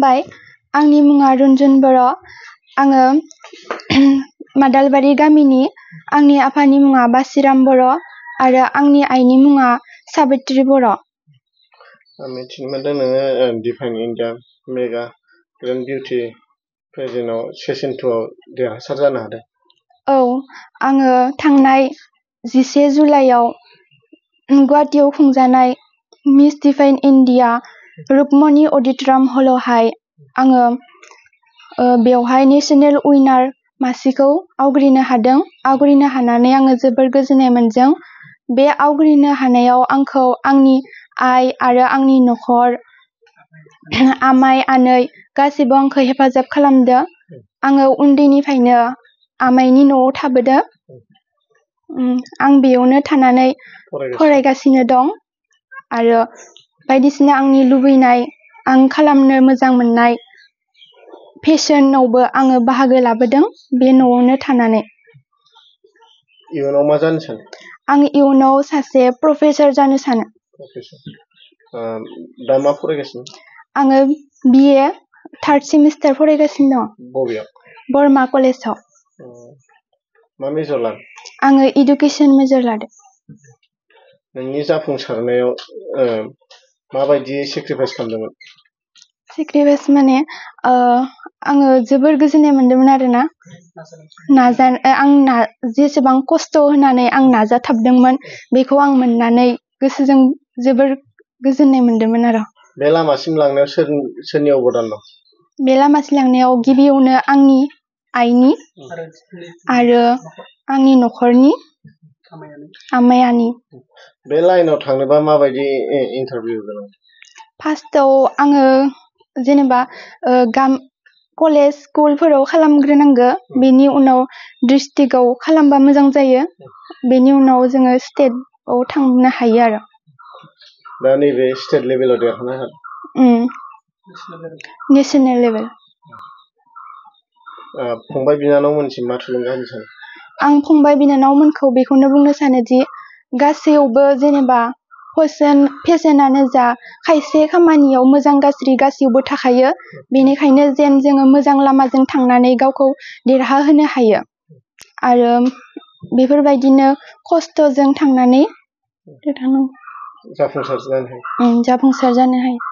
खुलुमबाय आंनि मुङा रुनजुन बर' आङो मादालबारि गामिनि आंनि आफानि मुङा बासिराम बर' आरो आंनि आइनि मुङा साबित्रि बर'। मिथिनो मोनदों नोङो define India mega grand beauty पेजेन्टआव सेसन 2 आव देरहासार जानो हादों। औ आङो थांनाय 10 जुलाइआव गुवाहाटीआव खुंजानाय मिस डिफाइन इन्डिया रुक्मणी अडिट'रियाम हलावहाय आङो बेवहाय नेशनेल उइनार मासिखौ आवग्रिनो हादों। आवग्रिनो हानानै आङो जोबोर गोजोननाय मोनदों। बे आवग्रिनो हानायाव आंखौ आंनि आइ आरो आंनि न'खर आमाइ आनै गासिबो आंखौ हेफाजाब खालामदों। आङो उन्दैनिफ्रायनो आमाइनि न'आव थाबोदों। आं बेयावनो थानानै फरायगासिनो दं आरो बायदिसिना आंनि लुबैनाय आं खालामनो मोजां मोननाय फेशनावबो आङो बाहागो लाबोदों बे न'आवनो थानानै। इयुनाव मा जानो सानो? आं इयुनाव सासे प्रफेसार जानो सानो। दा मा फरायगासिनो? आङो BA 3rd सेमिस्टार फरायगासिनो दं। बबेयाव? बरमा कलेजाव। मा मेजर लादों? आङो इडुकेसन मेजर लादों। नोंनि जाफुंसारनायाव माबायदि सेक्रिफाइस खालामदोंमोन? सेक्रिफाइस माने आङो जोबोर गोजोननाय मोन्दोंमोन आरोना। आं जेसेबां खस्थ' होनानै आं नाजाथाबदोंमोन बेखौ आं मोननानै गोसोजों जोबोर गोजोननाय मोन्दोंमोन आरो। बे लामासिम लांनायाव सोरनि अबदान दं? बे लामासिम लांनायाव गिबियावनो आंनि आइनि आरो आंनि न'खरनि आमाइ आनै। बे लाइनाव थांनोबा माबायदि इन्टारभिउ गोनां? फार्स्टआव आङो जेनेबा कलेज स्कुलफोराव खालामग्रोनांगो। बेनि उनाव डिस्ट्रिक्टआव खालामबा मोजां जायो। बेनि उनाव जोङो स्टेटआव थांनो हायो आरो। दा नैबे स्टेट लेभेलाव देरहानो हादों? National level. फंबाय बिनानावमोनसिम मा थुलुंगा होनो सानो? आं फंबाय बिनानावमोनखौ बेखौनो बुंनो सानोदि गासैयावबो जेनेबा फेशनानो जा खायसे खामानियाव मोजां गाज्रि गासैयावबो थाखायो। बेनिखायनो जेन जोङो मोजां लामाजों थांनानै गावखौ देरहाहोनो हायो आरो बेफोरबायदिनो खस्थ'जों थांनानै जाफुंसार जानो हायो।